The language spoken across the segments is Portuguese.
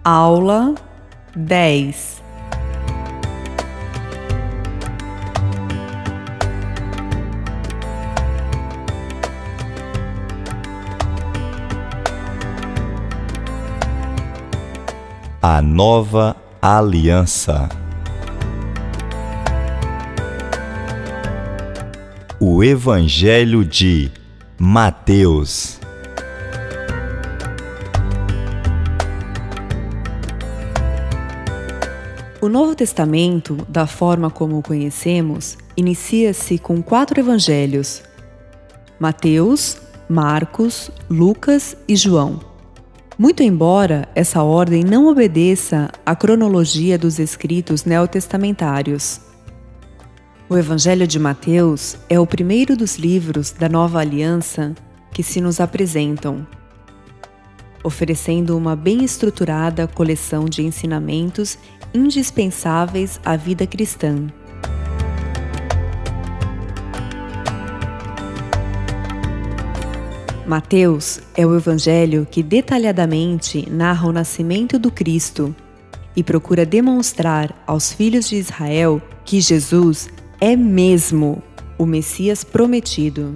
Aula 10. A nova aliança. O Evangelho de Mateus. O Novo Testamento, da forma como o conhecemos, inicia-se com 4 evangelhos: Mateus, Marcos, Lucas e João. Muito embora essa ordem não obedeça à cronologia dos escritos neotestamentários. O Evangelho de Mateus é o primeiro dos livros da Nova Aliança que se nos apresentam, oferecendo uma bem estruturada coleção de ensinamentos indispensáveis à vida cristã. Mateus é o evangelho que detalhadamente narra o nascimento do Cristo e procura demonstrar aos filhos de Israel que Jesus é mesmo o Messias prometido.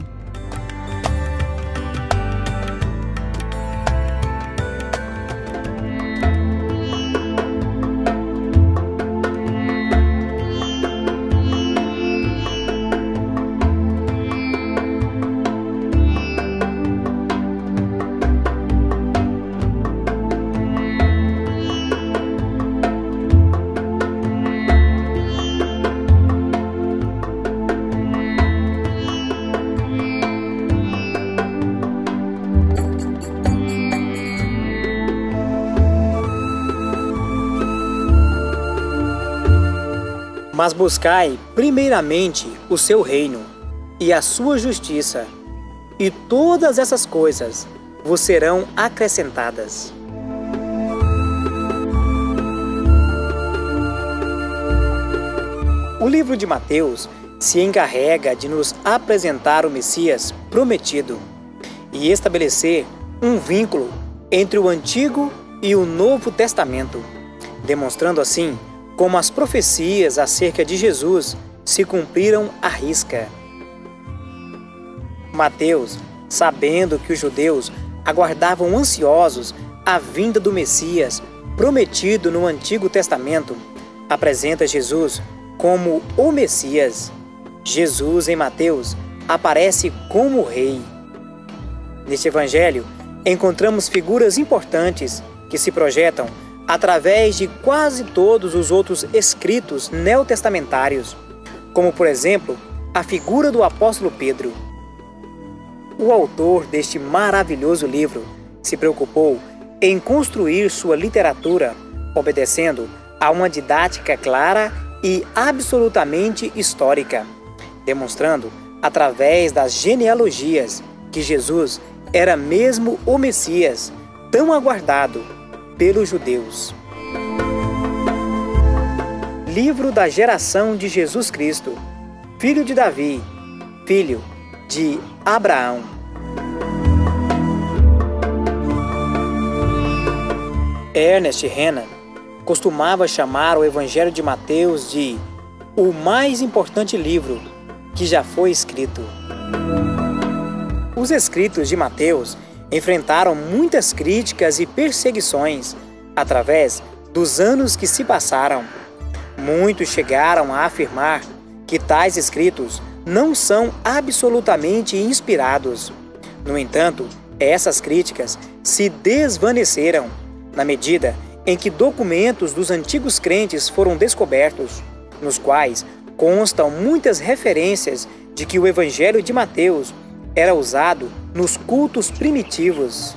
Mas buscai primeiramente o seu reino e a sua justiça, e todas essas coisas vos serão acrescentadas. O livro de Mateus se encarrega de nos apresentar o Messias prometido e estabelecer um vínculo entre o Antigo e o Novo Testamento, demonstrando assim como as profecias acerca de Jesus se cumpriram à risca. Mateus, sabendo que os judeus aguardavam ansiosos a vinda do Messias prometido no Antigo Testamento, apresenta Jesus como o Messias. Jesus, em Mateus, aparece como rei. Neste evangelho, encontramos figuras importantes que se projetam através de quase todos os outros escritos neotestamentários, como, por exemplo, a figura do apóstolo Pedro. O autor deste maravilhoso livro se preocupou em construir sua literatura obedecendo a uma didática clara e absolutamente histórica, demonstrando, através das genealogias, que Jesus era mesmo o Messias, tão aguardado pelos judeus. Livro da geração de Jesus Cristo, filho de Davi, filho de Abraão. Ernest Renan costumava chamar o Evangelho de Mateus de o mais importante livro que já foi escrito. Os escritos de Mateus enfrentaram muitas críticas e perseguições através dos anos que se passaram. Muitos chegaram a afirmar que tais escritos não são absolutamente inspirados. No entanto, essas críticas se desvaneceram na medida em que documentos dos antigos crentes foram descobertos, nos quais constam muitas referências de que o Evangelho de Mateus era usado nos cultos primitivos.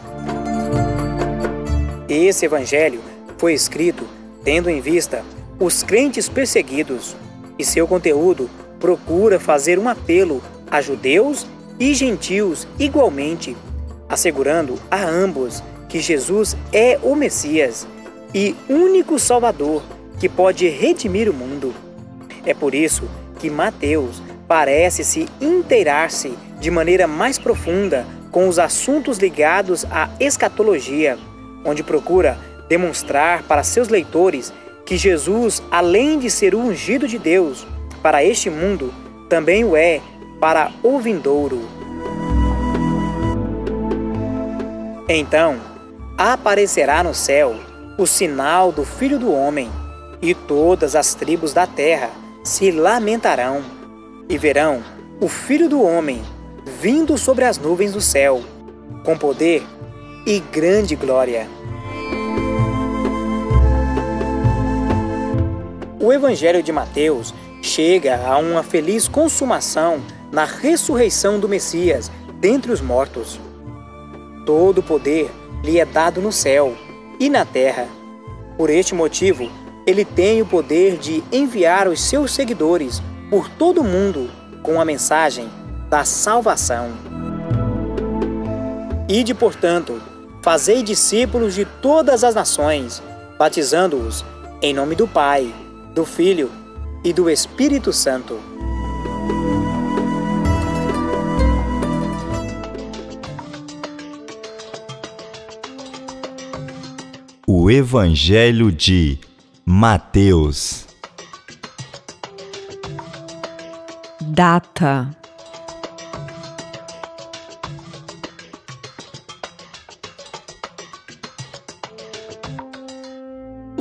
Esse evangelho foi escrito tendo em vista os crentes perseguidos, e seu conteúdo procura fazer um apelo a judeus e gentios igualmente, assegurando a ambos que Jesus é o Messias e único Salvador que pode redimir o mundo. É por isso que Mateus parece se inteirar-se de maneira mais profunda com os assuntos ligados à escatologia, onde procura demonstrar para seus leitores que Jesus, além de ser o ungido de Deus para este mundo, também o é para o vindouro. Então, aparecerá no céu o sinal do Filho do Homem, e todas as tribos da terra se lamentarão, e verão o Filho do Homem vindo sobre as nuvens do céu, com poder e grande glória. O Evangelho de Mateus chega a uma feliz consumação na ressurreição do Messias dentre os mortos. Todo o poder lhe é dado no céu e na terra. Por este motivo, ele tem o poder de enviar os seus seguidores por todo o mundo com a mensagem da salvação. Ide, portanto, fazei discípulos de todas as nações, batizando-os em nome do Pai, do Filho e do Espírito Santo. O Evangelho de Mateus. Data: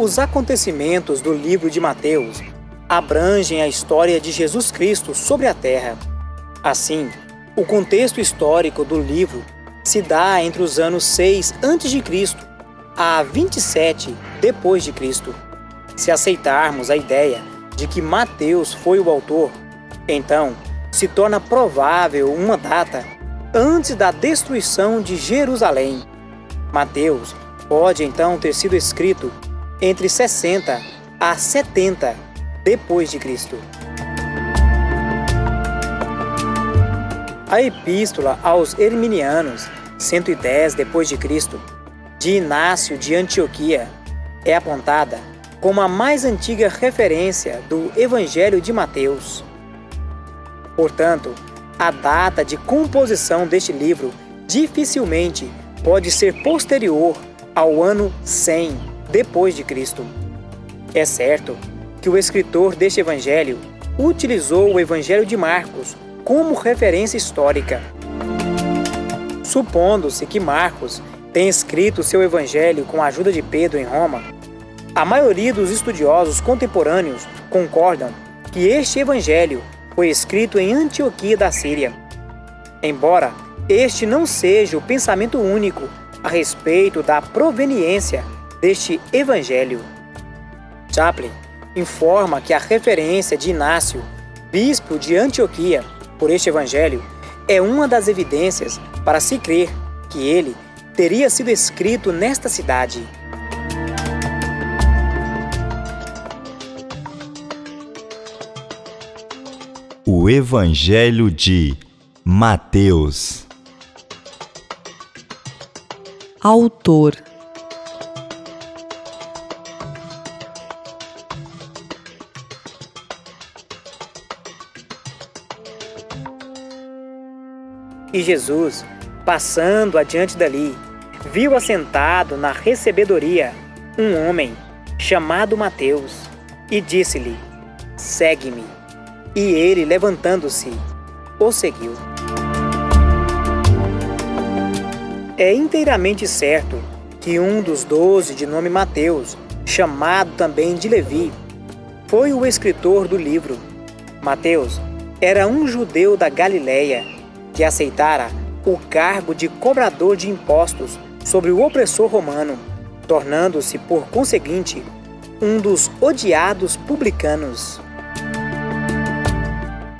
Os acontecimentos do livro de Mateus abrangem a história de Jesus Cristo sobre a terra. Assim, o contexto histórico do livro se dá entre os anos 6 a.C. a 27 depois de Cristo. Se aceitarmos a ideia de que Mateus foi o autor, então se torna provável uma data antes da destruição de Jerusalém. Mateus pode então ter sido escrito entre 60 a 70 depois de Cristo. A Epístola aos Herminianos, 110 depois de Cristo, de Inácio de Antioquia, é apontada como a mais antiga referência do Evangelho de Mateus. Portanto, a data de composição deste livro dificilmente pode ser posterior ao ano 100 depois de Cristo. É certo que o escritor deste evangelho utilizou o Evangelho de Marcos como referência histórica. Supondo-se que Marcos tenha escrito seu evangelho com a ajuda de Pedro em Roma, a maioria dos estudiosos contemporâneos concordam que este evangelho foi escrito em Antioquia da Síria. Embora este não seja o pensamento único a respeito da proveniência deste evangelho. Chaplin informa que a referência de Inácio, bispo de Antioquia, por este evangelho é uma das evidências para se crer que ele teria sido escrito nesta cidade. O Evangelho de Mateus. Autor: E Jesus, passando adiante dali, viu assentado na recebedoria um homem chamado Mateus e disse-lhe: segue-me. E ele, levantando-se, o seguiu. É inteiramente certo que um dos 12 de nome Mateus, chamado também de Levi, foi o escritor do livro. Mateus era um judeu da Galileia que aceitara o cargo de cobrador de impostos sobre o opressor romano, tornando-se, por conseguinte, um dos odiados publicanos.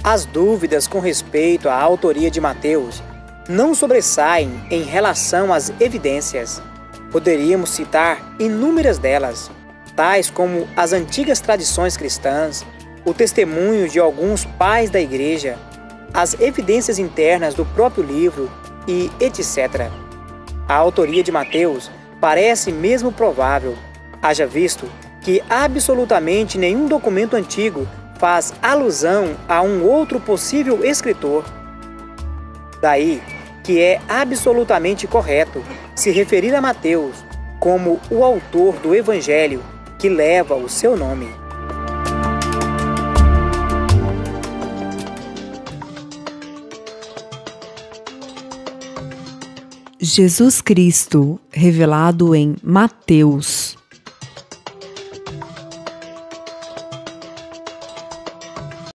As dúvidas com respeito à autoria de Mateus não sobressaem em relação às evidências. Poderíamos citar inúmeras delas, tais como as antigas tradições cristãs, o testemunho de alguns pais da igreja, as evidências internas do próprio livro e etc. A autoria de Mateus parece mesmo provável, haja visto que absolutamente nenhum documento antigo faz alusão a um outro possível escritor. Daí que é absolutamente correto se referir a Mateus como o autor do Evangelho que leva o seu nome. Jesus Cristo, revelado em Mateus.